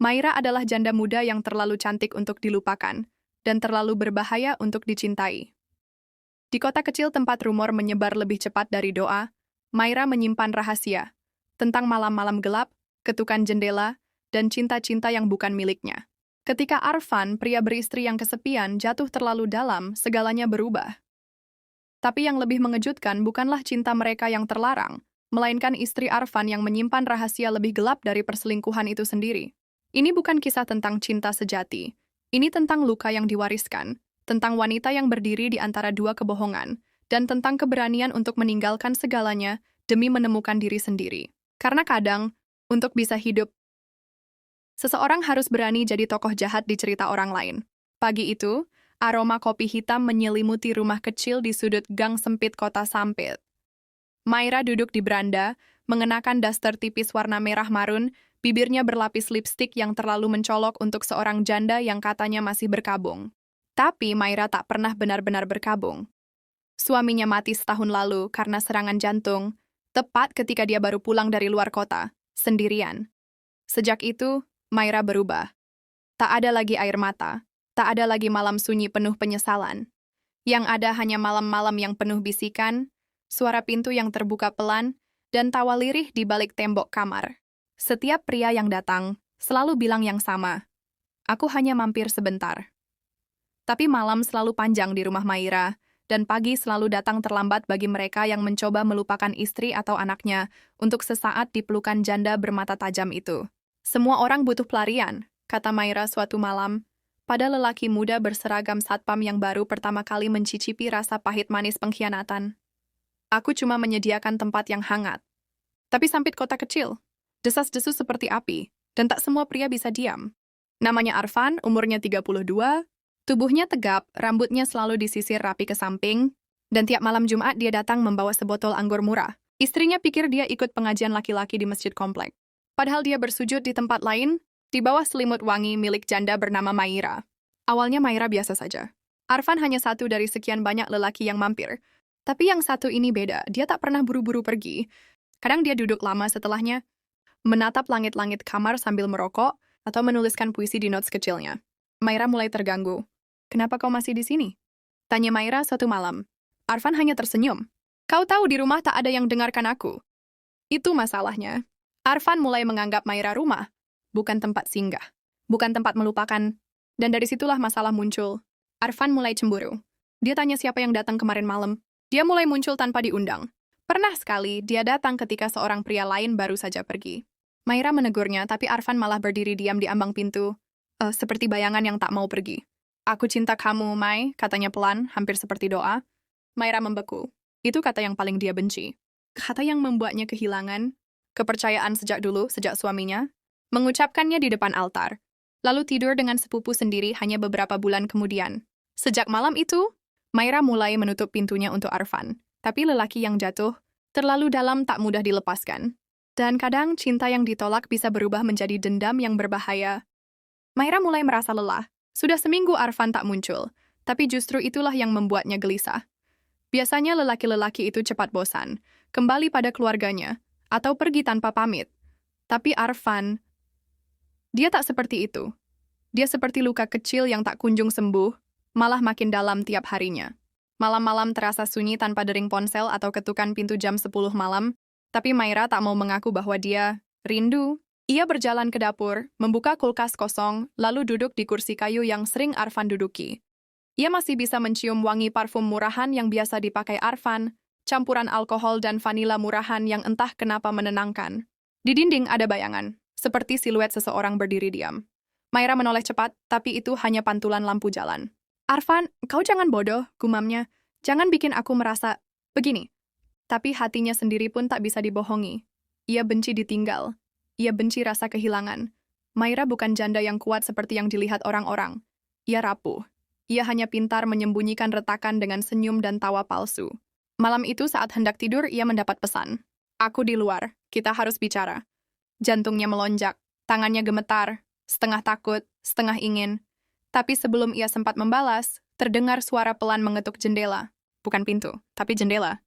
Maira adalah janda muda yang terlalu cantik untuk dilupakan, dan terlalu berbahaya untuk dicintai. Di kota kecil tempat rumor menyebar lebih cepat dari doa, Maira menyimpan rahasia tentang malam-malam gelap, ketukan jendela, dan cinta-cinta yang bukan miliknya. Ketika Arfan, pria beristri yang kesepian, jatuh terlalu dalam, segalanya berubah. Tapi yang lebih mengejutkan bukanlah cinta mereka yang terlarang, melainkan istri Arfan yang menyimpan rahasia lebih gelap dari perselingkuhan itu sendiri. Ini bukan kisah tentang cinta sejati. Ini tentang luka yang diwariskan, tentang wanita yang berdiri di antara dua kebohongan, dan tentang keberanian untuk meninggalkan segalanya demi menemukan diri sendiri. Karena kadang, untuk bisa hidup, seseorang harus berani jadi tokoh jahat di cerita orang lain. Pagi itu, aroma kopi hitam menyelimuti rumah kecil di sudut gang sempit kota Sampit. Maira duduk di beranda, mengenakan daster tipis warna merah marun, bibirnya berlapis lipstik yang terlalu mencolok untuk seorang janda yang katanya masih berkabung. Tapi Maira tak pernah benar-benar berkabung. Suaminya mati setahun lalu karena serangan jantung, tepat ketika dia baru pulang dari luar kota, sendirian. Sejak itu, Maira berubah. Tak ada lagi air mata, tak ada lagi malam sunyi penuh penyesalan. Yang ada hanya malam-malam yang penuh bisikan, suara pintu yang terbuka pelan, dan tawa lirih di balik tembok kamar. Setiap pria yang datang selalu bilang yang sama, "Aku hanya mampir sebentar." Tapi malam selalu panjang di rumah Maira, dan pagi selalu datang terlambat bagi mereka yang mencoba melupakan istri atau anaknya untuk sesaat di pelukan janda bermata tajam itu. "Semua orang butuh pelarian," kata Maira suatu malam, pada lelaki muda berseragam satpam yang baru pertama kali mencicipi rasa pahit manis pengkhianatan. "Aku cuma menyediakan tempat yang hangat." Tapi Sampit kota kecil, desas-desus seperti api, dan tak semua pria bisa diam. Namanya Arfan, umurnya 32, tubuhnya tegap, rambutnya selalu disisir rapi ke samping, dan tiap malam Jumat dia datang membawa sebotol anggur murah. Istrinya pikir dia ikut pengajian laki-laki di masjid komplek. Padahal dia bersujud di tempat lain, di bawah selimut wangi milik janda bernama Maira. Awalnya Maira biasa saja. Arfan hanya satu dari sekian banyak lelaki yang mampir. Tapi yang satu ini beda, dia tak pernah buru-buru pergi. Kadang dia duduk lama setelahnya, menatap langit-langit kamar sambil merokok, atau menuliskan puisi di notes kecilnya. Maira mulai terganggu. "Kenapa kau masih di sini?" tanya Maira suatu malam. Arfan hanya tersenyum. "Kau tahu di rumah tak ada yang dengarkan aku." Itu masalahnya. Arfan mulai menganggap Maira rumah, bukan tempat singgah, bukan tempat melupakan, dan dari situlah masalah muncul. Arfan mulai cemburu. Dia tanya siapa yang datang kemarin malam. Dia mulai muncul tanpa diundang. Pernah sekali dia datang ketika seorang pria lain baru saja pergi. Maira menegurnya, tapi Arfan malah berdiri diam di ambang pintu, seperti bayangan yang tak mau pergi. "Aku cinta kamu, Mai," katanya pelan, hampir seperti doa. Maira membeku. Itu kata yang paling dia benci. Kata yang membuatnya kehilangan kepercayaan sejak dulu, sejak suaminya, mengucapkannya di depan altar, lalu tidur dengan sepupu sendiri hanya beberapa bulan kemudian. Sejak malam itu, Maira mulai menutup pintunya untuk Arfan, tapi lelaki yang jatuh terlalu dalam tak mudah dilepaskan. Dan kadang cinta yang ditolak bisa berubah menjadi dendam yang berbahaya. Maira mulai merasa lelah. Sudah seminggu Arfan tak muncul, tapi justru itulah yang membuatnya gelisah. Biasanya lelaki-lelaki itu cepat bosan, kembali pada keluarganya, atau pergi tanpa pamit. Tapi Arfan, dia tak seperti itu. Dia seperti luka kecil yang tak kunjung sembuh, malah makin dalam tiap harinya. Malam-malam terasa sunyi tanpa dering ponsel atau ketukan pintu jam 10 malam, tapi Maira tak mau mengaku bahwa dia rindu. Ia berjalan ke dapur, membuka kulkas kosong, lalu duduk di kursi kayu yang sering Arfan duduki. Ia masih bisa mencium wangi parfum murahan yang biasa dipakai Arfan, campuran alkohol dan vanila murahan yang entah kenapa menenangkan. Di dinding ada bayangan, seperti siluet seseorang berdiri diam. Maira menoleh cepat, tapi itu hanya pantulan lampu jalan. "Arfan, kau jangan bodoh," gumamnya. "Jangan bikin aku merasa begini." Tapi hatinya sendiri pun tak bisa dibohongi. Ia benci ditinggal. Ia benci rasa kehilangan. Maira bukan janda yang kuat seperti yang dilihat orang-orang. Ia rapuh. Ia hanya pintar menyembunyikan retakan dengan senyum dan tawa palsu. Malam itu saat hendak tidur, ia mendapat pesan. "Aku di luar, kita harus bicara." Jantungnya melonjak, tangannya gemetar, setengah takut, setengah ingin. Tapi sebelum ia sempat membalas, terdengar suara pelan mengetuk jendela. Bukan pintu, tapi jendela.